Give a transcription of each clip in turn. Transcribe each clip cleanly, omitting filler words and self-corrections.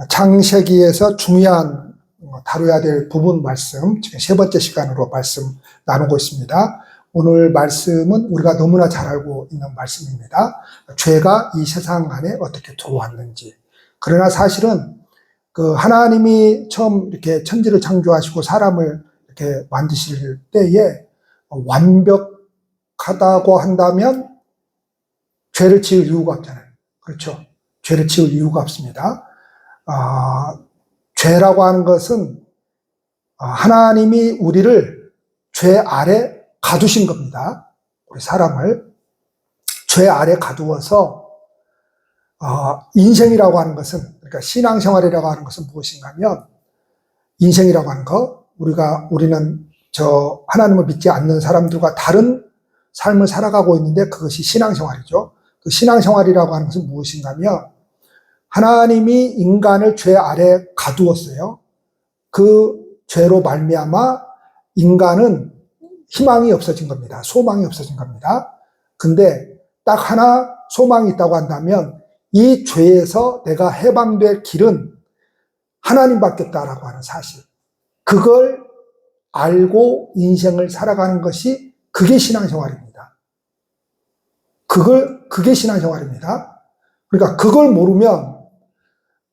창세기에서 중요한 다뤄야 될 부분 말씀, 지금 세 번째 시간으로 말씀 나누고 있습니다. 오늘 말씀은 우리가 너무나 잘 알고 있는 말씀입니다. 죄가 이 세상 안에 어떻게 들어왔는지. 그러나 사실은 그 하나님이 처음 이렇게 천지를 창조하시고 사람을 이렇게 만드실 때에 완벽하다고 한다면 죄를 지을 이유가 없잖아요. 그렇죠? 죄를 지을 이유가 없습니다. 죄라고 하는 것은 하나님이 우리를 죄 아래 가두신 겁니다. 우리 사람을 죄 아래 가두어서 인생이라고 하는 것은, 그러니까 신앙생활이라고 하는 것은 무엇인가 하면, 인생이라고 하는 것, 우리는 하나님을 믿지 않는 사람들과 다른 삶을 살아가고 있는데 그것이 신앙생활이죠. 그 신앙생활이라고 하는 것은 무엇인가 하면, 하나님이 인간을 죄 아래 가두었어요. 그 죄로 말미암아 인간은 희망이 없어진 겁니다. 소망이 없어진 겁니다. 근데 딱 하나 소망이 있다고 한다면 이 죄에서 내가 해방될 길은 하나님밖에 없다라고 하는 사실. 그걸 알고 인생을 살아가는 것이 그게 신앙생활입니다. 그게 신앙생활입니다. 그러니까 그걸 모르면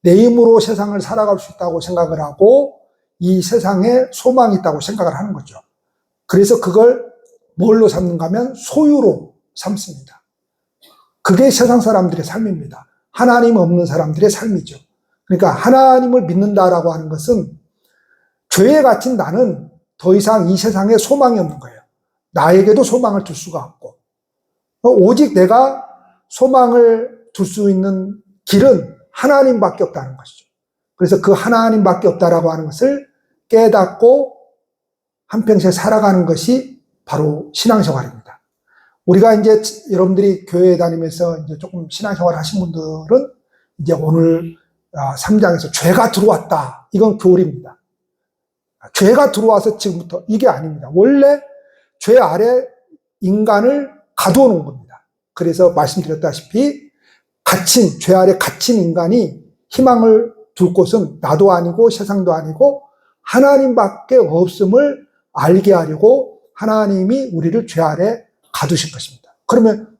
내 힘으로 세상을 살아갈 수 있다고 생각을 하고 이 세상에 소망이 있다고 생각을 하는 거죠. 그래서 그걸 뭘로 삼는가 하면 소유로 삼습니다. 그게 세상 사람들의 삶입니다. 하나님 없는 사람들의 삶이죠. 그러니까 하나님을 믿는다라고 하는 것은 죄에 갇힌 나는 더 이상 이 세상에 소망이 없는 거예요. 나에게도 소망을 둘 수가 없고 오직 내가 소망을 둘 수 있는 길은 하나님밖에 없다는 것이죠. 그래서 그 하나님밖에 없다라고 하는 것을 깨닫고 한평생 살아가는 것이 바로 신앙생활입니다. 우리가 이제 여러분들이 교회에 다니면서 이제 조금 신앙생활 하신 분들은 이제 오늘 3장에서 죄가 들어왔다. 이건 교리입니다. 죄가 들어와서 지금부터 이게 아닙니다. 원래 죄 아래 인간을 가두어 놓은 겁니다. 그래서 말씀드렸다시피 죄 아래 갇힌 인간이 희망을 둘 곳은 나도 아니고 세상도 아니고 하나님밖에 없음을 알게 하려고 하나님이 우리를 죄 아래 가두신 것입니다. 그러면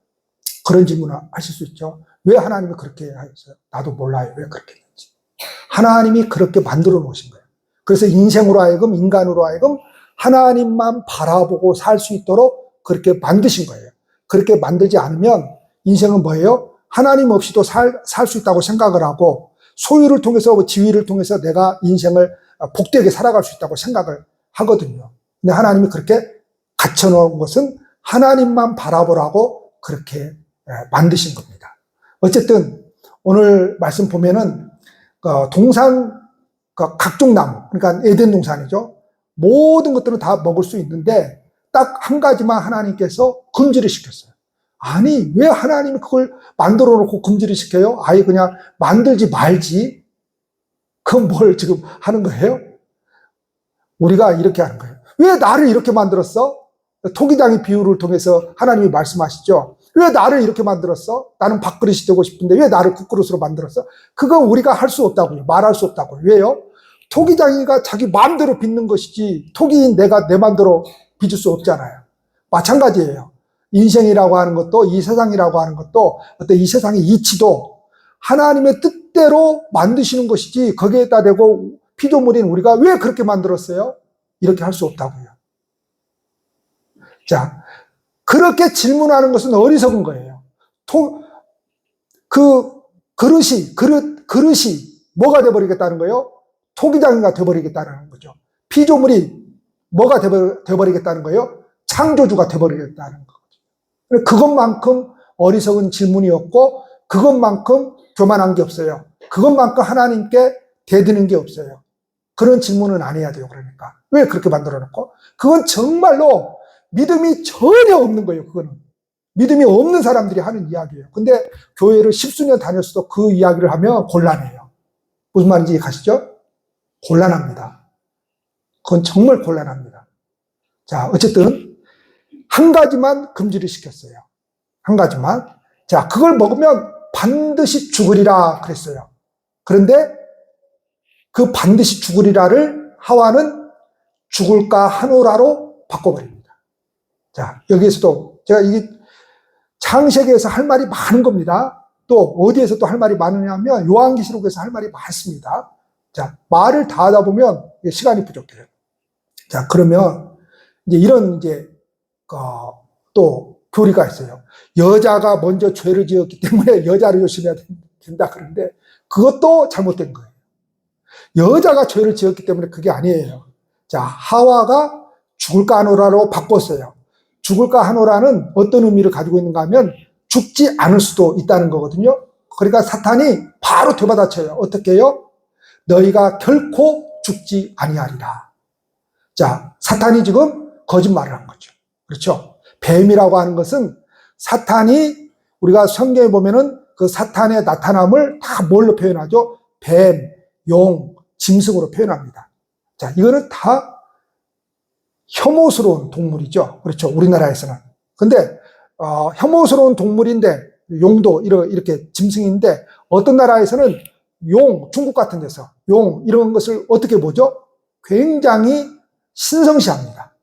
그런 질문을 하실 수 있죠. 왜 하나님이 그렇게 하셨어요? 나도 몰라요. 왜 그렇게 했는지. 하나님이 그렇게 만들어 놓으신 거예요. 그래서 인생으로 하여금, 인간으로 하여금 하나님만 바라보고 살 수 있도록 그렇게 만드신 거예요. 그렇게 만들지 않으면 인생은 뭐예요? 하나님 없이도 살 수 있다고 생각을 하고 소유를 통해서 지위를 통해서 내가 인생을 복되게 살아갈 수 있다고 생각을 하거든요. 근데 하나님이 그렇게 갇혀놓은 것은 하나님만 바라보라고 그렇게 만드신 겁니다. 어쨌든 오늘 말씀 보면은 동산 각종 나무, 그러니까 에덴 동산이죠. 모든 것들은 다 먹을 수 있는데 딱 한 가지만 하나님께서 금지를 시켰어요. 아니, 왜 하나님이 그걸 만들어 놓고 금지를 시켜요? 아예 그냥 만들지 말지. 그건 뭘 지금 하는 거예요? 우리가 이렇게 하는 거예요. 왜 나를 이렇게 만들었어? 토기장의 비유를 통해서 하나님이 말씀하시죠. 왜 나를 이렇게 만들었어? 나는 밥그릇이 되고 싶은데 왜 나를 국그릇으로 만들었어? 그건 우리가 할 수 없다고요. 말할 수 없다고요. 왜요? 토기장이가 자기 마음대로 빚는 것이지 토기인 내가 내 마음대로 빚을 수 없잖아요. 마찬가지예요. 인생이라고 하는 것도 이 세상이라고 하는 것도 어떤 이 세상의 이치도 하나님의 뜻대로 만드시는 것이지 거기에다 대고 피조물인 우리가 왜 그렇게 만들었어요? 이렇게 할 수 없다고요. 자, 그렇게 질문하는 것은 어리석은 거예요. 그릇이 뭐가 돼버리겠다는 거예요? 토기장이가 돼버리겠다는 거죠. 피조물이 뭐가 돼버리겠다는 거예요? 창조주가 돼버리겠다는 거죠. 그것만큼 어리석은 질문이었고 그것만큼 교만한 게 없어요. 그것만큼 하나님께 대드는 게 없어요. 그런 질문은 안 해야 돼요. 그러니까 왜 그렇게 만들어 놓고? 그건 정말로 믿음이 전혀 없는 거예요. 그거는 믿음이 없는 사람들이 하는 이야기예요. 근데 교회를 10수년 다녔어도 그 이야기를 하면 곤란해요. 무슨 말인지 가시죠? 곤란합니다. 그건 정말 곤란합니다. 자, 어쨌든 한 가지만 금지를 시켰어요. 한 가지만. 자, 그걸 먹으면 반드시 죽으리라 그랬어요. 그런데 그 반드시 죽으리라를 하와는 죽을까 하노라로 바꿔버립니다. 자, 여기에서도 제가 이게 창세기에서 할 말이 많은 겁니다. 또 어디에서 또 할 말이 많으냐면 요한계시록에서 할 말이 많습니다. 자, 말을 다 하다 보면 시간이 부족해요. 자, 그러면 이제 이런 또 교리가 있어요. 여자가 먼저 죄를 지었기 때문에 여자를 조심해야 된다 그러는데 그것도 잘못된 거예요. 여자가 죄를 지었기 때문에 그게 아니에요. 자, 하와가 죽을까 하노라로 바꿨어요. 죽을까 하노라는 어떤 의미를 가지고 있는가 하면 죽지 않을 수도 있다는 거거든요. 그러니까 사탄이 바로 되받아쳐요. 어떻게 해요? 너희가 결코 죽지 아니하리라. 자, 사탄이 지금 거짓말을 한 거죠. 그렇죠? 뱀이라고 하는 것은 사탄이 우리가 성경에 보면은 그 사탄의 나타남을 다 뭘로 표현하죠? 뱀, 용, 짐승으로 표현합니다. 자, 이거는 다 혐오스러운 동물이죠. 그렇죠. 우리나라에서는. 근데, 혐오스러운 동물인데, 용도 이렇게 짐승인데, 어떤 나라에서는 용, 중국 같은 데서 용, 이런 것을 어떻게 보죠? 굉장히 신성시합니다.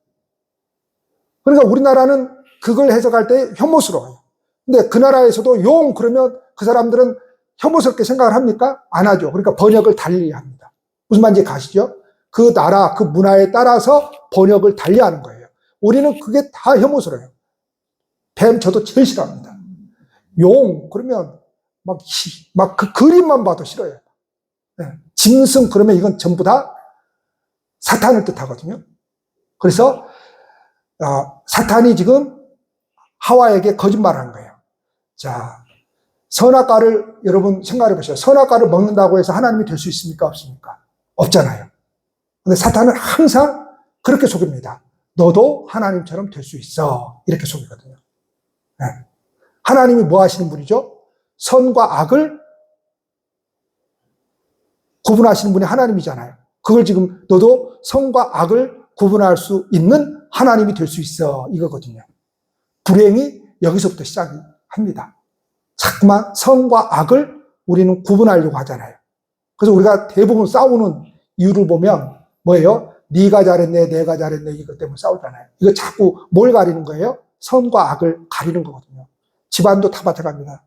그러니까 우리나라는 그걸 해석할 때 혐오스러워요. 근데 그 나라에서도 용, 그러면 그 사람들은 혐오스럽게 생각을 합니까? 안 하죠. 그러니까 번역을 달리 합니다. 무슨 말인지 가시죠? 그 나라, 그 문화에 따라서 번역을 달리하는 거예요. 우리는 그게 다 혐오스러워요. 뱀 저도 제일 싫어합니다. 용 그러면 막 그 그림만 봐도 싫어요. 네. 짐승 그러면 이건 전부 다 사탄을 뜻하거든요. 그래서 사탄이 지금 하와에게 거짓말을 한 거예요. 자, 선악과를 여러분 생각해 보세요. 선악과를 먹는다고 해서 하나님이 될 수 있습니까? 없습니까? 없잖아요. 근데 사탄은 항상 그렇게 속입니다. 너도 하나님처럼 될 수 있어. 이렇게 속이거든요. 네. 하나님이 뭐 하시는 분이죠? 선과 악을 구분하시는 분이 하나님이잖아요. 그걸 지금 너도 선과 악을 구분할 수 있는 하나님이 될 수 있어. 이거거든요. 불행이 여기서부터 시작합니다. 자꾸만 선과 악을 우리는 구분하려고 하잖아요. 그래서 우리가 대부분 싸우는 이유를 보면 뭐예요? 네가 잘했네, 내가 잘했네, 이것 때문에 싸우잖아요. 이거 자꾸 뭘 가리는 거예요? 선과 악을 가리는 거거든요. 집안도 다 마찬가지입니다.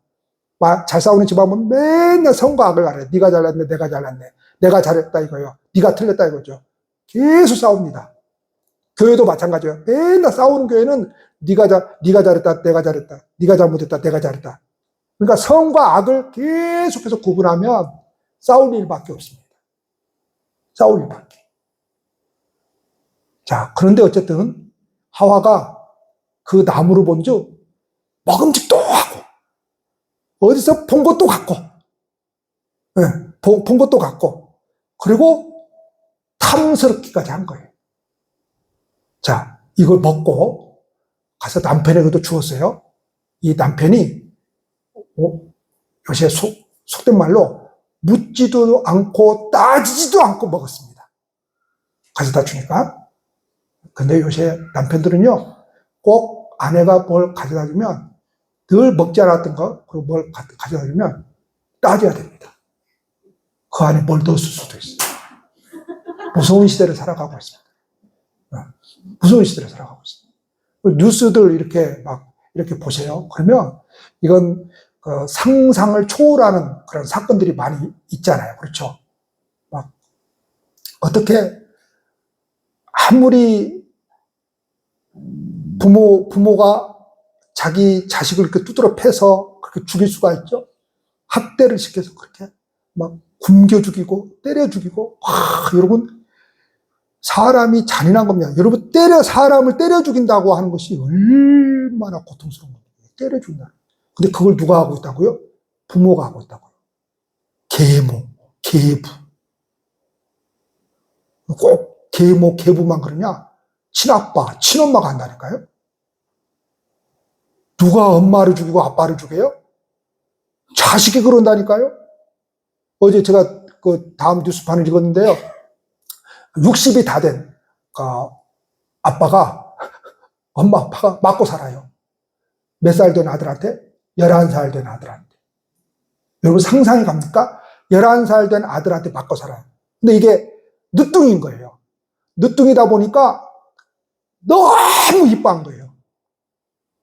잘 싸우는 집안 보면 맨날 선과 악을 가려요. 네가 잘났네, 내가 잘났네, 내가 잘했다 이거요. 네가 틀렸다 이거죠. 계속 싸웁니다. 교회도 마찬가지예요. 맨날 싸우는 교회는 네가 잘했다, 내가 잘했다, 네가 잘못했다, 내가 잘했다. 그러니까 선과 악을 계속해서 구분하면 싸울 일밖에 없습니다. 싸울 일밖에. 자, 그런데 어쨌든 하와가 그 나무를 본즉 먹음직도 하고 어디서 본 것도 같고, 네, 본 것도 같고, 그리고 탐스럽기까지 한 거예요. 자, 이걸 먹고 가서 남편에게도 주었어요. 이 남편이 요새 속된 말로 묻지도 않고 따지지도 않고 먹었습니다. 가져다 주니까. 근데 요새 남편들은요, 꼭 아내가 뭘 가져다 주면 늘 먹지 않았던 거, 그리고 뭘 가져다 주면 따져야 됩니다. 그 안에 뭘 넣었을 수도 있어요. 무서운 시대를 살아가고 있습니다. 무서운 시대를 살아가고 있습니다. 뉴스들 이렇게 보세요. 그러면 이건 상상을 초월하는 그런 사건들이 많이 있잖아요. 그렇죠? 막 어떻게 아무리 부모가 자기 자식을 이렇게 두드러 패서 그렇게 죽일 수가 있죠? 학대를 시켜서 그렇게 막 굶겨 죽이고 때려 죽이고, 여러분, 사람이 잔인한 겁니다. 여러분, 사람을 때려 죽인다고 하는 것이 얼마나 고통스러운 겁니다. 때려 죽인다. 근데 그걸 누가 하고 있다고요? 부모가 하고 있다고요. 계모, 계부. 꼭 계모, 계부만 그러냐? 친아빠, 친엄마가 한다니까요? 누가 엄마를 죽이고 아빠를 죽여요? 자식이 그런다니까요? 어제 제가 그 다음 뉴스판을 읽었는데요. 60이 다 된 엄마, 아빠가 맞고 살아요. 몇 살 된 아들한테? 11살 된 아들한테. 여러분 상상이 갑니까? 11살 된 아들한테 맞고 살아요. 근데 이게 늦둥이인 거예요. 늦둥이다 보니까 너무 이뻐한 거예요.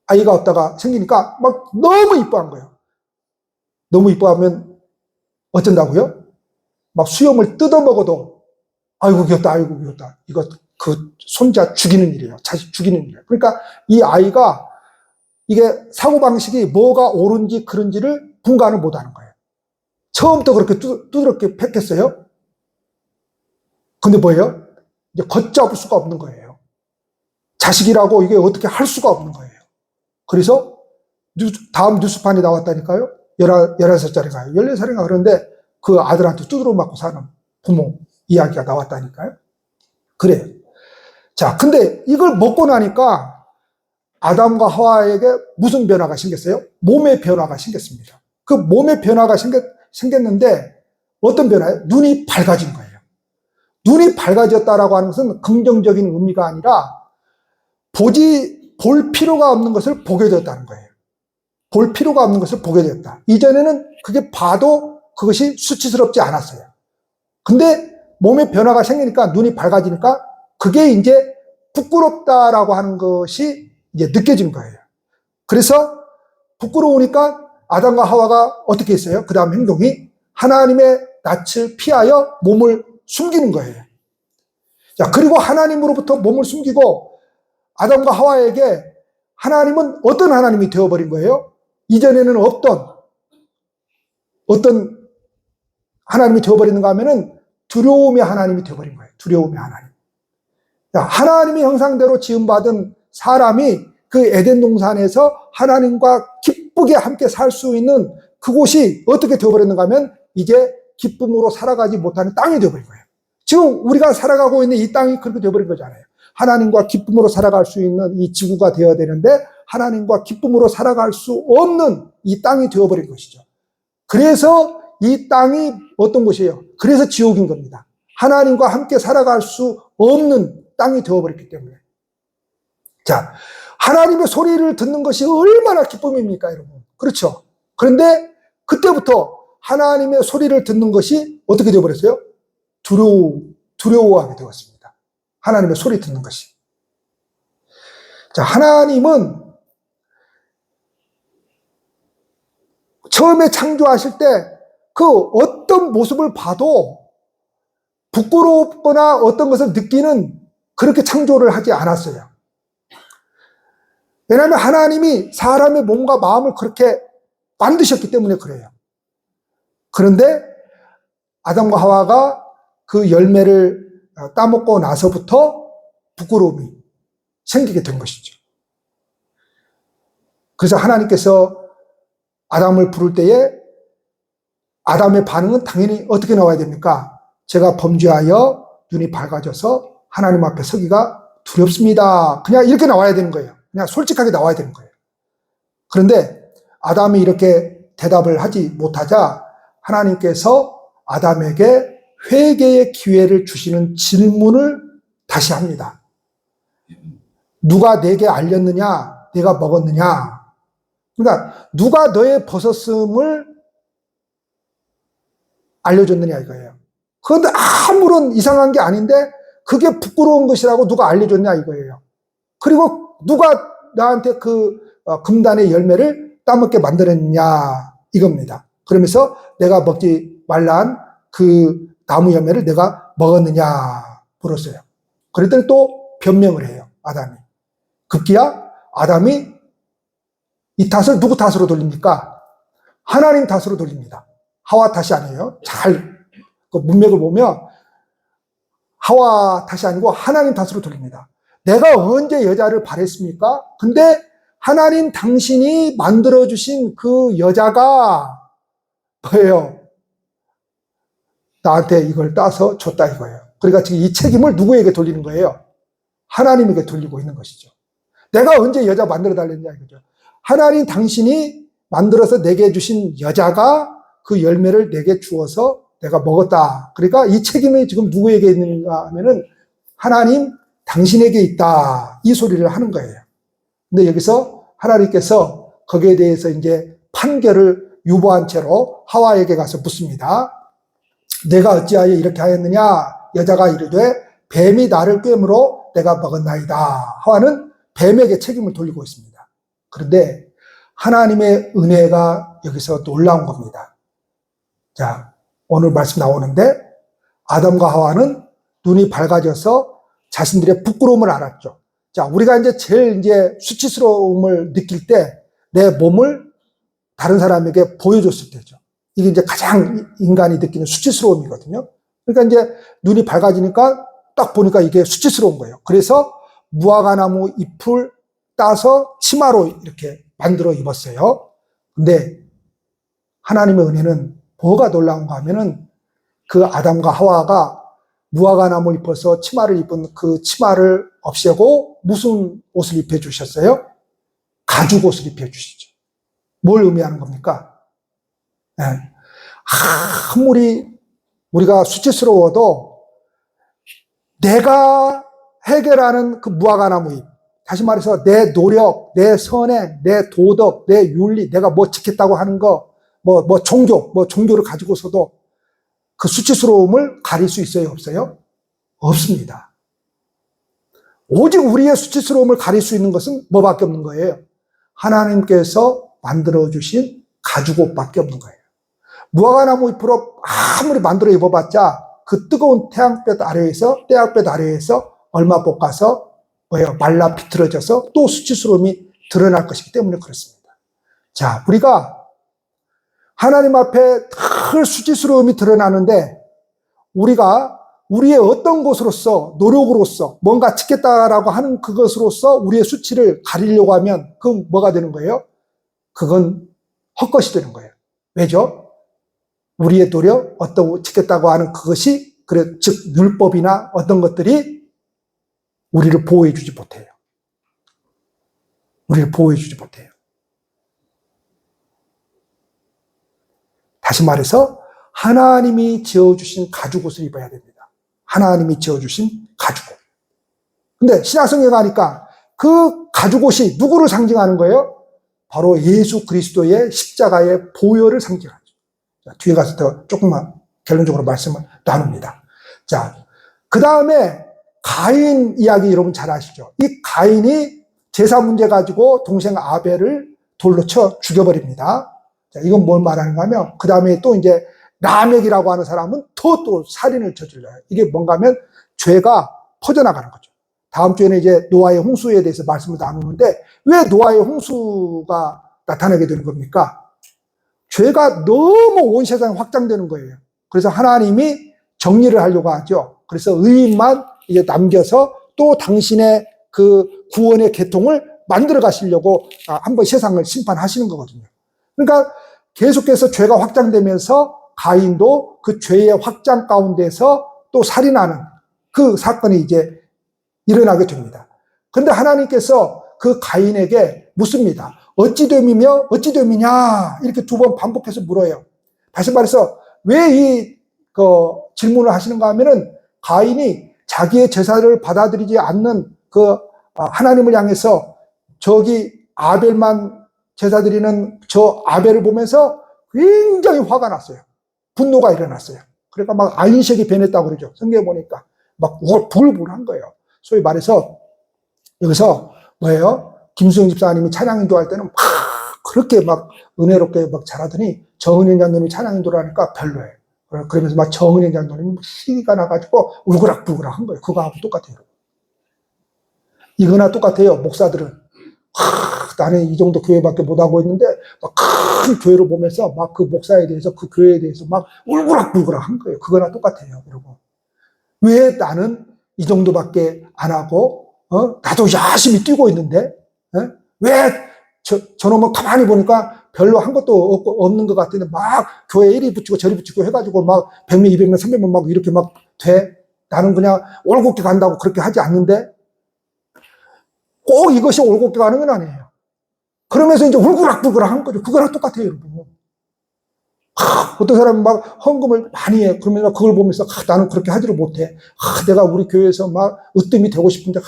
아이가 없다가 생기니까 막 너무 이뻐한 거예요. 너무 이뻐하면 어쩐다고요? 막 수염을 뜯어먹어도 아이고 귀엽다, 아이고 귀엽다. 이거 그 손자 죽이는 일이에요. 자식 죽이는 일이에요. 그러니까 이 아이가 이게 사고방식이 뭐가 옳은지 그른지를 분간을 못하는 거예요. 처음부터 그렇게 두드럽게 팩했어요. 근데 뭐예요? 이제 걷잡을 수가 없는 거예요. 자식이라고 이게 어떻게 할 수가 없는 거예요. 그래서 다음 뉴스판에 나왔다니까요. 11살짜리가 14살인가 그런데 그 아들한테 두드러 맞고 사는 부모 이야기가 나왔다니까요. 그래요. 자, 근데 이걸 먹고 나니까 아담과 하와에게 무슨 변화가 생겼어요? 몸의 변화가 생겼습니다. 그 몸의 변화가 생겼는데 어떤 변화예요? 눈이 밝아진 거예요. 눈이 밝아졌다라고 하는 것은 긍정적인 의미가 아니라 볼 필요가 없는 것을 보게 되었다는 거예요. 볼 필요가 없는 것을 보게 되었다. 이전에는 그게 봐도 그것이 수치스럽지 않았어요. 근데 몸의 변화가 생기니까 눈이 밝아지니까 그게 이제 부끄럽다라고 하는 것이 이제 느껴진 거예요. 그래서 부끄러우니까 아담과 하와가 어떻게 했어요? 그 다음 행동이 하나님의 낯을 피하여 몸을 숨기는 거예요. 자, 그리고 하나님으로부터 몸을 숨기고 아담과 하와에게 하나님은 어떤 하나님이 되어버린 거예요? 이전에는 어떤 하나님이 되어버리는가 하면은 두려움의 하나님이 되어버린 거예요. 두려움의 하나님. 자, 하나님의 형상대로 지음받은 사람이 그 에덴 동산에서 하나님과 기쁘게 함께 살 수 있는 그곳이 어떻게 되어버렸는가 하면 이제 기쁨으로 살아가지 못하는 땅이 되어버린 거예요. 지금 우리가 살아가고 있는 이 땅이 그렇게 되어버린 거잖아요. 하나님과 기쁨으로 살아갈 수 있는 이 지구가 되어야 되는데 하나님과 기쁨으로 살아갈 수 없는 이 땅이 되어버린 것이죠. 그래서 이 땅이 어떤 곳이에요? 그래서 지옥인 겁니다. 하나님과 함께 살아갈 수 없는 땅이 되어버렸기 때문에. 자, 하나님의 소리를 듣는 것이 얼마나 기쁨입니까, 여러분? 그렇죠? 그런데 그때부터 하나님의 소리를 듣는 것이 어떻게 되어버렸어요? 두려워하게 되었습니다. 하나님의 소리 듣는 것이. 자, 하나님은 처음에 창조하실 때 그 어떤 모습을 봐도 부끄럽거나 어떤 것을 느끼는 그렇게 창조를 하지 않았어요. 왜냐하면 하나님이 사람의 몸과 마음을 그렇게 만드셨기 때문에 그래요. 그런데 아담과 하와가 그 열매를 따먹고 나서부터 부끄러움이 생기게 된 것이죠. 그래서 하나님께서 아담을 부를 때에 아담의 반응은 당연히 어떻게 나와야 됩니까? 제가 범죄하여 눈이 밝아져서 하나님 앞에 서기가 두렵습니다. 그냥 이렇게 나와야 되는 거예요. 그냥 솔직하게 나와야 되는 거예요. 그런데 아담이 이렇게 대답을 하지 못하자 하나님께서 아담에게 회개의 기회를 주시는 질문을 다시 합니다. 누가 내게 알렸느냐? 내가 먹었느냐? 그러니까 누가 너의 벗었음을 알려줬느냐 이거예요. 그런데 아무런 이상한 게 아닌데 그게 부끄러운 것이라고 누가 알려줬냐 이거예요. 그리고 누가 나한테 그 금단의 열매를 따먹게 만들었냐 이겁니다. 그러면서 내가 먹지 말란 그 나무 열매를 내가 먹었느냐 물었어요. 그랬더니 또 변명을 해요. 아담이. 급기야 아담이 이 탓을 누구 탓으로 돌립니까? 하나님 탓으로 돌립니다. 하와 탓이 아니에요. 잘 그 문맥을 보면 하와 탓이 아니고 하나님 탓으로 돌립니다. 내가 언제 여자를 바랬습니까? 근데 하나님 당신이 만들어주신 그 여자가 뭐예요? 나한테 이걸 따서 줬다 이거예요. 그러니까 지금 이 책임을 누구에게 돌리는 거예요? 하나님에게 돌리고 있는 것이죠. 내가 언제 여자 만들어 달랬냐 이거죠. 하나님 당신이 만들어서 내게 주신 여자가 그 열매를 내게 주어서 내가 먹었다. 그러니까 이 책임이 지금 누구에게 있는가 하면은 하나님 당신에게 있다. 이 소리를 하는 거예요. 근데 여기서 하나님께서 거기에 대해서 이제 판결을 유보한 채로 하와에게 가서 묻습니다. 내가 어찌하여 이렇게 하였느냐? 여자가 이르되 뱀이 나를 꿰므로 내가 먹었나이다. 하와는 뱀에게 책임을 돌리고 있습니다. 그런데 하나님의 은혜가 여기서 놀라운 겁니다. 자, 오늘 말씀 나오는데 아담과 하와는 눈이 밝아져서 자신들의 부끄러움을 알았죠. 자, 우리가 이제 제일 수치스러움을 느낄 때 내 몸을 다른 사람에게 보여줬을 때죠. 이게 이제 가장 인간이 느끼는 수치스러움이거든요. 그러니까 이제 눈이 밝아지니까 딱 보니까 이게 수치스러운 거예요. 그래서 무화과나무 잎을 따서 치마로 이렇게 만들어 입었어요. 근데 하나님의 은혜는 뭐가 놀라운가 하면은 그 아담과 하와가 무화과나무 입어서 치마를 입은 그 치마를 없애고 무슨 옷을 입혀 주셨어요? 가죽 옷을 입혀 주시죠. 뭘 의미하는 겁니까? 네. 아무리 우리가 수치스러워도 내가 해결하는 그 무화과나무 잎, 다시 말해서 내 노력, 내 선행, 내 도덕, 내 윤리, 내가 뭐 지켰다고 하는 거, 종교를 가지고서도 그 수치스러움을 가릴 수 있어요, 없어요? 없습니다. 오직 우리의 수치스러움을 가릴 수 있는 것은 뭐밖에 없는 거예요? 하나님께서 만들어주신 가죽옷밖에 없는 거예요. 무화과나무 잎으로 아무리 만들어 입어봤자 그 뜨거운 태양볕 아래에서 얼마 볶아서 말라 비틀어져서 또 수치스러움이 드러날 것이기 때문에 그렇습니다. 자, 우리가 하나님 앞에 늘 수치스러움이 드러나는데 우리가 우리의 어떤 것으로서 노력으로서 뭔가 지켰다라고 하는 그것으로서 우리의 수치를 가리려고 하면 그건 뭐가 되는 거예요? 그건 헛것이 되는 거예요. 왜죠? 우리의 노력, 어떤 지켰다고 하는 그것이 즉 율법이나 어떤 것들이 우리를 보호해 주지 못해요. 우리를 보호해 주지 못해요. 다시 말해서 하나님이 지어주신 가죽옷을 입어야 됩니다. 하나님이 지어주신 가죽옷. 근데 신약성경에 가니까 그 가죽옷이 누구를 상징하는 거예요? 바로 예수 그리스도의 십자가의 보혈을 상징하죠. 자, 뒤에 가서 더 조금만 결론적으로 말씀을 나눕니다. 자, 그 다음에 가인 이야기 여러분 잘 아시죠? 이 가인이 제사 문제 가지고 동생 아벨을 돌로 쳐 죽여버립니다. 자, 이건 뭘 말하는가 하면, 그 다음에 또 이제 라멕이라고 하는 사람은 또 살인을 저질러요. 이게 뭔가 하면 죄가 퍼져나가는 거죠. 다음 주에는 이제 노아의 홍수에 대해서 말씀을 나누는데 왜 노아의 홍수가 나타나게 되는 겁니까? 죄가 너무 온 세상에 확장되는 거예요. 그래서 하나님이 정리를 하려고 하죠. 그래서 의인만 이제 남겨서 또 당신의 그 구원의 계통을 만들어 가시려고 한번 세상을 심판하시는 거거든요. 그러니까 계속해서 죄가 확장되면서 가인도 그 죄의 확장 가운데서 또 살인하는 그 사건이 이제 일어나게 됩니다. 그런데 하나님께서 그 가인에게 묻습니다. 어찌 됨이며 어찌 됨이냐 이렇게 두 번 반복해서 물어요. 다시 말해서 왜 질문을 하시는가 하면은 가인이 자기의 제사를 받아들이지 않는 그 하나님을 향해서 저기 아벨만 제사 드리는 저 아벨을 보면서 굉장히 화가 났어요. 분노가 일어났어요. 그러니까 막 안식이 변했다고 그러죠. 성경에 보니까 막 부글부글한 거예요. 소위 말해서 여기서 뭐예요? 김수영 집사님이 찬양 인도할 때는 막 그렇게 막 은혜롭게 막 잘하더니 정은영 장로님이 찬양 인도를 하니까 별로예요. 그러면서 막 정은영 장로님이 시기가 나가지고 울그락불그락 거예요. 그거하고 똑같아요. 이거나 똑같아요. 목사들은 나는 이 정도 교회밖에 못하고 있는데 막 큰 교회를 보면서 막 그 목사에 대해서 그 교회에 대해서 막 울그락불그락 한 거예요. 그거나 똑같아요. 여러분. 왜 나는 이 정도밖에 안 하고 나도 열심히 뛰고 있는데 왜 저놈은 가만히 보니까 별로 한 것도 없는 것 같은데 막 교회 이리 붙이고 저리 붙이고 해가지고 막 100명, 200명, 300명 막 이렇게 막 돼? 나는 그냥 올곧게 간다고 그렇게 하지 않는데 꼭 이것이 올곧게 가는 건 아니에요. 그러면서 이제 울그락불그락 한 거죠. 그거랑 똑같아요, 여러분. 어떤 사람은 막 헌금을 많이 해. 그러면 그걸 보면서 나는 그렇게 하지를 못해. 내가 우리 교회에서 막 으뜸이 되고 싶은데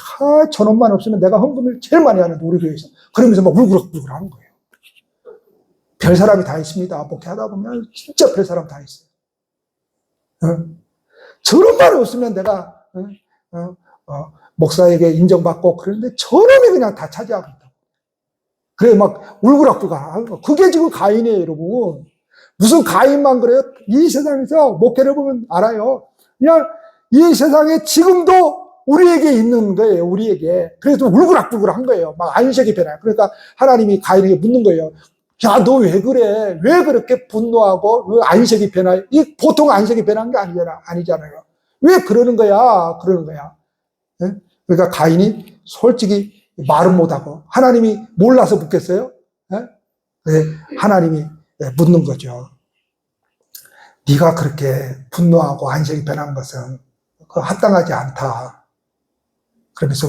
저놈만 없으면 내가 헌금을 제일 많이 하는데 우리 교회에서. 그러면서 막 울그락불그락 하는 거예요. 별 사람이 다 있습니다. 목회하다 보면 진짜 별 사람 다 있어요. 저런 말 없으면 내가 목사에게 인정받고 그러는데 저놈이 그냥 다 차지하고 있다. 그래 막 울고락불고. 그게 지금 가인이에요, 여러분. 무슨 가인만 그래요? 이 세상에서 목회를 보면 알아요. 그냥 이 세상에 지금도 우리에게 있는 거예요, 우리에게. 그래서 울고락불고 한 거예요. 막 안색이 변해요. 그러니까 하나님이 가인에게 묻는 거예요. 야, 너 왜 그래? 왜 그렇게 분노하고 왜 안색이 변해? 이 보통 안색이 변한 게 아니잖아요. 왜 그러는 거야? 그러는 거야. 네? 그러니까 가인이 솔직히 말은 못하고 하나님이 몰라서 묻겠어요? 네? 네, 하나님이 묻는 거죠. 네가 그렇게 분노하고 안색이 변한 것은 합당하지 않다. 그러면서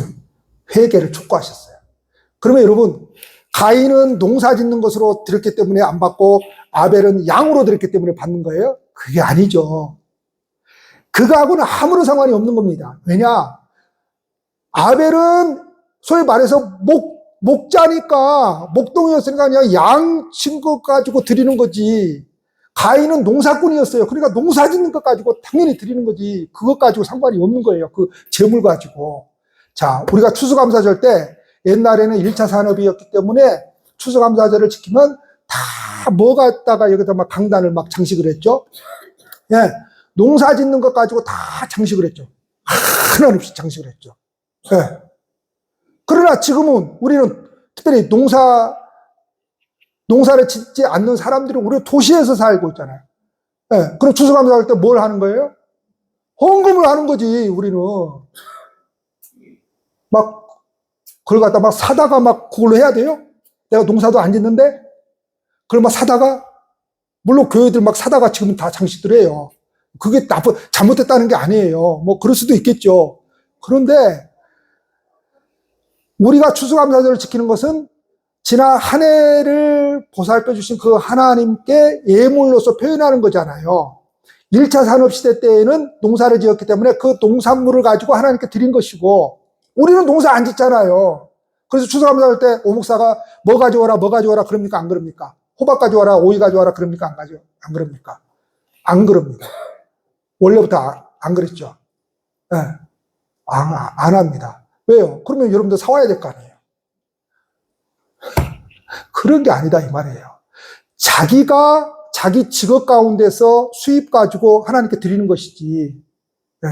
회개를 촉구하셨어요. 그러면 여러분, 가인은 농사 짓는 것으로 드렸기 때문에 안 받고 아벨은 양으로 드렸기 때문에 받는 거예요? 그게 아니죠. 그거하고는 아무런 상관이 없는 겁니다. 왜냐? 아벨은 소위 말해서 목자니까, 목동이었으니까 그냥 양 친 것 가지고 드리는 거지. 가인은 농사꾼이었어요. 그러니까 농사 짓는 것 가지고 당연히 드리는 거지. 그것 가지고 상관이 없는 거예요. 그 재물 가지고. 자, 우리가 추수감사절 때 옛날에는 1차 산업이었기 때문에 추수감사절을 지키면 다 뭐 갖다가 여기다 막 강단을 막 장식을 했죠. 예. 농사 짓는 것 가지고 다 장식을 했죠. 하나없이 장식을 했죠. 예. 그러나 지금은 우리는 특별히 농사를 짓지 않는 사람들이 우리 도시에서 살고 있잖아요. 예. 그럼 추수감사할 때 뭘 하는 거예요? 헌금을 하는 거지, 우리는. 막, 그걸 갖다 막 사다가 막 그걸로 해야 돼요? 내가 농사도 안 짓는데? 그걸 막 사다가? 물론 교회들 막 사다가 지금 다 장식들 해요. 그게 잘못됐다는 게 아니에요. 뭐, 그럴 수도 있겠죠. 그런데, 우리가 추수감사절을 지키는 것은 지난 한 해를 보살펴 주신 그 하나님께 예물로서 표현하는 거잖아요. 1차 산업시대 때에는 농사를 지었기 때문에 그 농산물을 가지고 하나님께 드린 것이고, 우리는 농사 안 짓잖아요. 그래서 추수감사할 때 오목사가 뭐 가져와라 그럽니까? 안 그럽니까? 호박 가져와라, 오이 가져와라 그럽니까? 안 그럽니까? 안 그럽니다. 원래부터 안 그랬죠. 네. 안 합니다. 왜요? 그러면 여러분들 사와야 될 거 아니에요. 그런 게 아니다 이 말이에요. 자기가 자기 직업 가운데서 수입 가지고 하나님께 드리는 것이지. 네.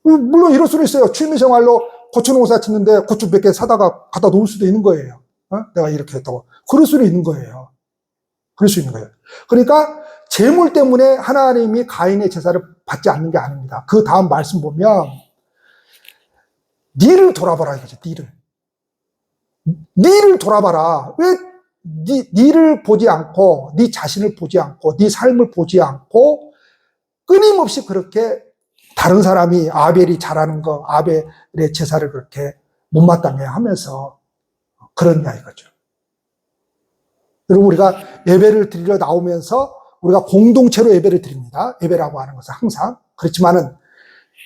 물론 이럴 수는 있어요. 취미생활로 고추 농사 짓는데 고추 몇 개 사다가 갖다 놓을 수도 있는 거예요. 내가 이렇게 했다고. 그럴 수는 있는 거예요. 그럴 수 있는 거예요. 그러니까 재물 때문에 하나님이 가인의 제사를 받지 않는 게 아닙니다. 그 다음 말씀 보면 니를 돌아봐라 이거죠. 니를 돌아봐라. 왜 니를 보지 않고 니 자신을 보지 않고 니 삶을 보지 않고 끊임없이 그렇게 다른 사람이 아벨이 잘하는 거 아벨의 제사를 그렇게 못마땅해 하면서 그러냐 이거죠. 여러분 우리가 예배를 드리러 나오면서 우리가 공동체로 예배를 드립니다. 예배라고 하는 것은 항상 그렇지만은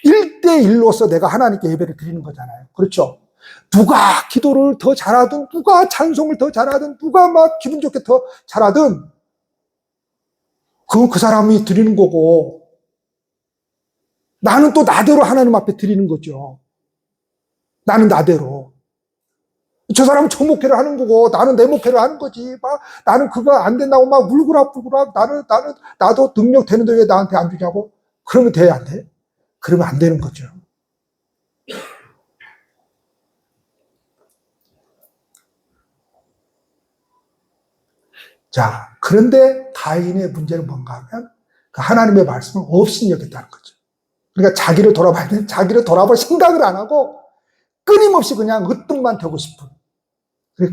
1대1로서 내가 하나님께 예배를 드리는 거잖아요. 그렇죠? 누가 기도를 더 잘하든 누가 찬송을 더 잘하든 누가 막 기분 좋게 더 잘하든 그건 그 사람이 드리는 거고 나는 또 나대로 하나님 앞에 드리는 거죠. 나는 나대로. 저 사람은 저 목회를 하는 거고 나는 내 목회를 하는 거지. 막 나는 그거 안 된다고 막 울고락불고락 나도 능력 되는데 왜 나한테 안 주냐고. 그러면 돼, 안 돼? 그러면 안 되는 거죠. 자, 그런데 가인의 문제는 뭔가 하면 그 하나님의 말씀을 없이 여겼다는 거죠. 그러니까 자기를 돌아봐야 돼. 자기를 돌아볼 생각을 안 하고 끊임없이 그냥 으뜸만 되고 싶은.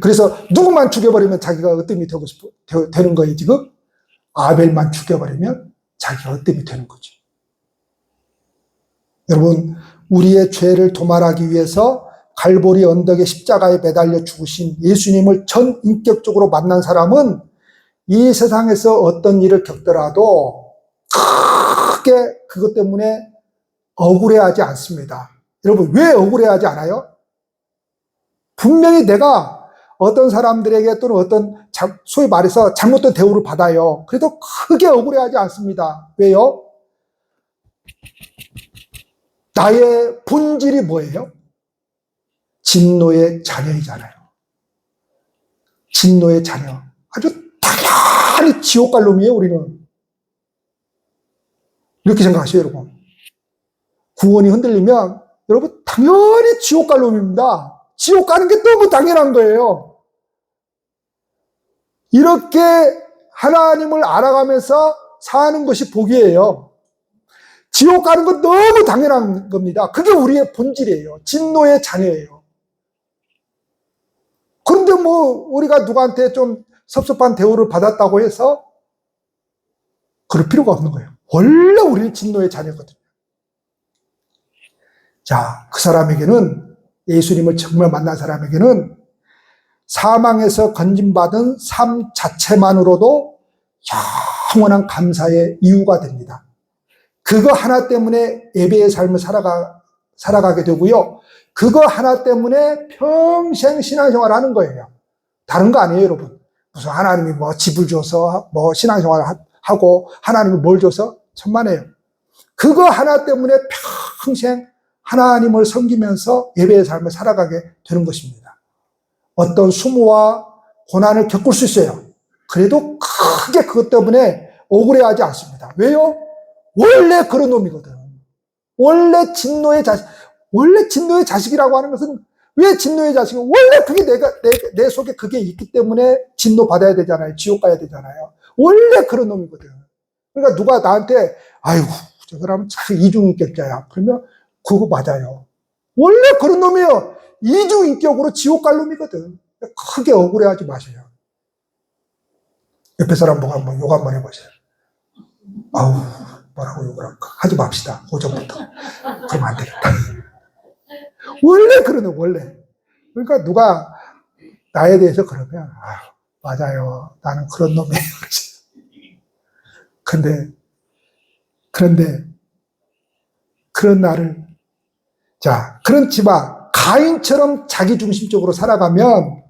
그래서 누구만 죽여버리면 자기가 으뜸이 되는 거예요, 지금. 아벨만 죽여버리면 자기가 으뜸이 되는 거죠. 여러분, 우리의 죄를 도말하기 위해서 갈보리 언덕의 십자가에 매달려 죽으신 예수님을 전 인격적으로 만난 사람은 이 세상에서 어떤 일을 겪더라도 크게 그것 때문에 억울해하지 않습니다. 여러분, 왜 억울해하지 않아요? 분명히 내가 어떤 사람들에게 또는 어떤 소위 말해서 잘못된 대우를 받아요. 그래도 크게 억울해하지 않습니다. 왜요? 나의 본질이 뭐예요? 진노의 자녀이잖아요. 진노의 자녀. 아주 당연히 지옥 갈 놈이에요, 우리는. 이렇게 생각하세요, 여러분. 구원이 흔들리면 여러분 당연히 지옥 갈 놈입니다. 지옥 가는 게 너무 당연한 거예요. 이렇게 하나님을 알아가면서 사는 것이 복이에요. 지옥 가는 건 너무 당연한 겁니다. 그게 우리의 본질이에요. 진노의 자녀예요. 그런데 뭐 우리가 누구한테 좀 섭섭한 대우를 받았다고 해서 그럴 필요가 없는 거예요. 원래 우리는 진노의 자녀거든요. 자, 그 사람에게는, 예수님을 정말 만난 사람에게는 사망에서 건진받은 삶 자체만으로도 영원한 감사의 이유가 됩니다. 그거 하나 때문에 예배의 삶을 살아가게 되고요. 그거 하나 때문에 평생 신앙생활을 하는 거예요. 다른 거 아니에요, 여러분. 무슨 하나님이 뭐 집을 줘서 뭐 신앙생활을 하고 하나님이 뭘 줘서 천만에요. 그거 하나 때문에 평생 하나님을 섬기면서 예배의 삶을 살아가게 되는 것입니다. 어떤 수모와 고난을 겪을 수 있어요. 그래도 크게 그것 때문에 억울해하지 않습니다. 왜요? 원래 그런 놈이거든. 원래 진노의 자식이라고 하는 것은, 왜 진노의 자식은? 원래 그게 내 속에 그게 있기 때문에 진노 받아야 되잖아요. 지옥 가야 되잖아요. 원래 그런 놈이거든. 그러니까 누가 나한테, 아이고, 저 사람은 참 이중인격자야. 그러면 그거 맞아요. 원래 그런 놈이에요. 이중인격으로 지옥 갈 놈이거든. 크게 억울해하지 마세요. 옆에 사람 보고 한번 욕 한번 해보세요. 아우, 뭐라고 욕을 할까? 하지 맙시다. 오전부터. 그러면 안 되겠다. 원래 그러네, 원래. 그러니까 누가 나에 대해서 그러면, 맞아요. 나는 그런 놈이에요. 그런데, 그런 나를, 자, 그렇지만, 가인처럼 자기중심적으로 살아가면,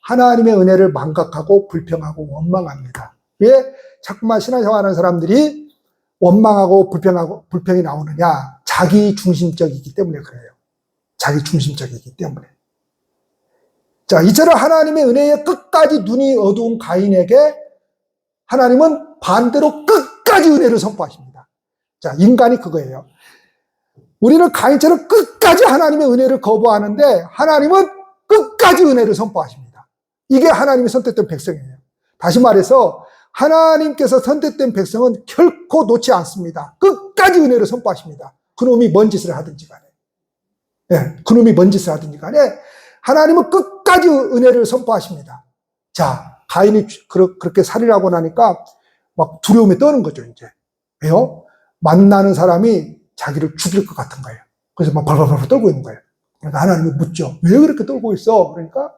하나님의 은혜를 망각하고, 불평하고, 원망합니다. 왜 자꾸만 신앙생활하는 사람들이 원망하고, 불평이 나오느냐? 자기중심적이기 때문에 그래요. 자기중심적이기 때문에. 자, 이처럼 하나님의 은혜에 끝까지 눈이 어두운 가인에게 하나님은 반대로 끝까지 은혜를 선포하십니다. 자, 인간이 그거예요. 우리는 가인처럼 끝까지 하나님의 은혜를 거부하는데 하나님은 끝까지 은혜를 선포하십니다. 이게 하나님이 선택된 백성이에요. 다시 말해서 하나님께서 선택된 백성은 결코 놓지 않습니다. 끝까지 은혜를 선포하십니다. 그놈이 뭔 짓을 하든지 간에. 예, 그놈이 뭔 짓을 하든지 간에 하나님은 끝까지 은혜를 선포하십니다. 자, 가인이 그렇게 살인하고 나니까 막 두려움에 떠는 거죠, 이제. 왜요? 만나는 사람이 자기를 죽일 것 같은 거예요. 그래서 막 발발발 떨고 있는 거예요. 그러니까 하나님이 묻죠. 왜 그렇게 떨고 있어? 그러니까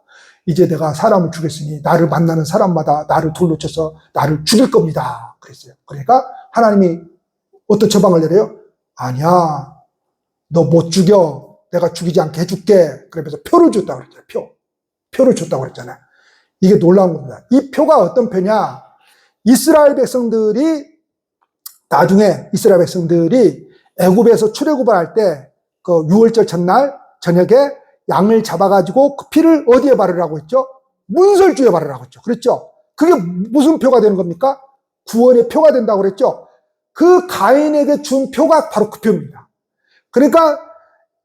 이제 내가 사람을 죽였으니 나를 만나는 사람마다 나를 돌로 쳐서 나를 죽일 겁니다. 그랬어요. 그러니까 하나님이 어떤 처방을 내려요? 아니야. 너 못 죽여. 내가 죽이지 않게 해줄게. 그러면서 표를 줬다고 그랬잖아요. 표를 줬다고 그랬잖아요. 이게 놀라운 겁니다. 이 표가 어떤 표냐? 나중에 이스라엘 백성들이 애굽에서 출애굽을 할 때 그 유월절 전날 저녁에 양을 잡아가지고 그 피를 어디에 바르라고 했죠? 문설주에 바르라고 했죠. 그랬죠? 그게 무슨 표가 되는 겁니까? 구원의 표가 된다고 그랬죠? 그 가인에게 준 표가 바로 그 표입니다. 그러니까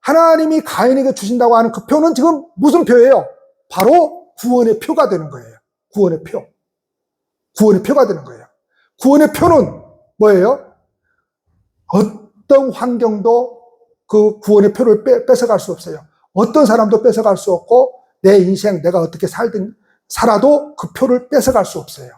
하나님이 가인에게 주신다고 하는 그 표는 지금 무슨 표예요? 바로 구원의 표가 되는 거예요. 구원의 표. 구원의 표가 되는 거예요. 구원의 표는 뭐예요? 어떤 환경도 그 구원의 표를 뺏어갈 수 없어요. 어떤 사람도 뺏어갈 수 없고 내 인생 내가 어떻게 살아도 그 표를 뺏어갈 수 없어요.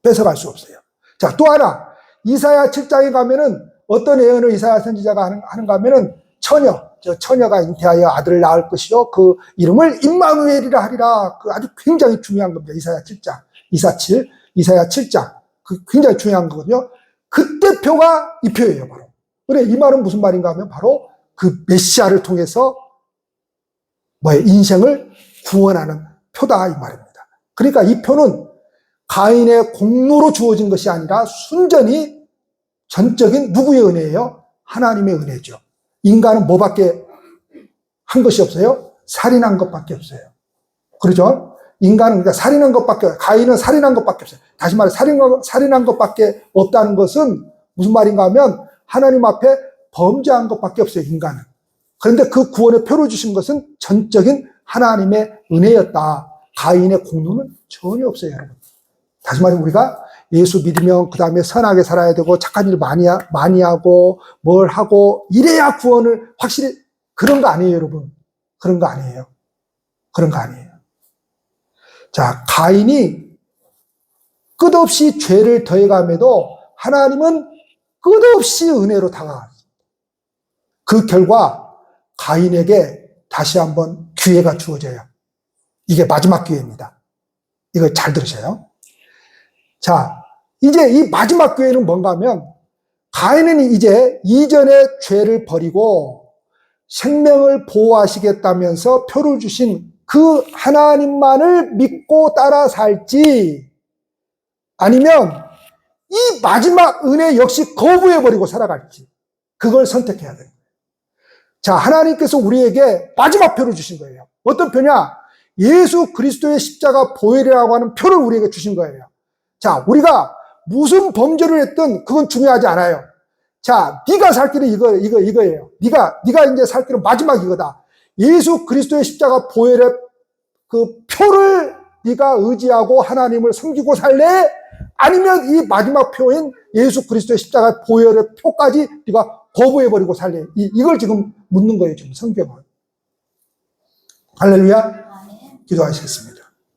뺏어갈 수 없어요. 자, 또 하나 이사야 7장에 가면은 어떤 예언을 이사야 선지자가 하는가 하면은 처녀가 잉태하여 아들을 낳을 것이요 그 이름을 임마누엘이라 하리라. 그 아주 굉장히 중요한 겁니다. 이사야 7장 그 굉장히 중요한 거거든요. 그때 표가 이 표예요, 바로. 그래, 이 말은 무슨 말인가 하면 바로 그 메시아를 통해서 인생을 구원하는 표다 이 말입니다. 그러니까 이 표는 가인의 공로로 주어진 것이 아니라 순전히 전적인 누구의 은혜예요? 하나님의 은혜죠. 인간은 뭐밖에 한 것이 없어요? 살인한 것밖에 없어요. 그렇죠? 인간은 그러니까 살인한 것밖에, 가인은 살인한 것밖에 없어요. 다시 말해 살인한 것밖에 없다는 것은 무슨 말인가 하면 하나님 앞에 범죄한 것밖에 없어요, 인간은. 그런데 그 구원의 표를 주신 것은 전적인 하나님의 은혜였다. 가인의 공로는 전혀 없어요, 여러분. 다시 말해 우리가 예수 믿으면 그 다음에 선하게 살아야 되고 착한 일 많이 하고 뭘 하고 이래야 구원을 확실히, 그런 거 아니에요, 여러분. 그런 거 아니에요. 그런 거 아니에요. 자, 가인이 끝없이 죄를 더해감에도 하나님은 끝없이 은혜로 다가갔습니다. 그 결과 가인에게 다시 한번 기회가 주어져요. 이게 마지막 기회입니다. 이거 잘 들으세요. 자, 이제 이 마지막 기회는 뭔가 하면 가인은 이제 이전의 죄를 버리고 생명을 보호하시겠다면서 표를 주신 그 하나님만을 믿고 따라 살지, 아니면 이 마지막 은혜 역시 거부해버리고 살아갈지, 그걸 선택해야 돼요. 자, 하나님께서 우리에게 마지막 표를 주신 거예요. 어떤 표냐? 예수 그리스도의 십자가 보혈이라고 하는 표를 우리에게 주신 거예요. 자, 우리가 무슨 범죄를 했든 그건 중요하지 않아요. 자, 네가 살 길은 이거예요. 네가 이제 살 길은 마지막 이거다. 예수 그리스도의 십자가 보혈의 그 표를 네가 의지하고 하나님을 섬기고 살래? 아니면 이 마지막 표인 예수 그리스도의 십자가 보혈의 표까지 네가 거부해버리고 살래? 이걸 지금 묻는 거예요, 지금 성경은. 할렐루야. 기도하시겠습니다.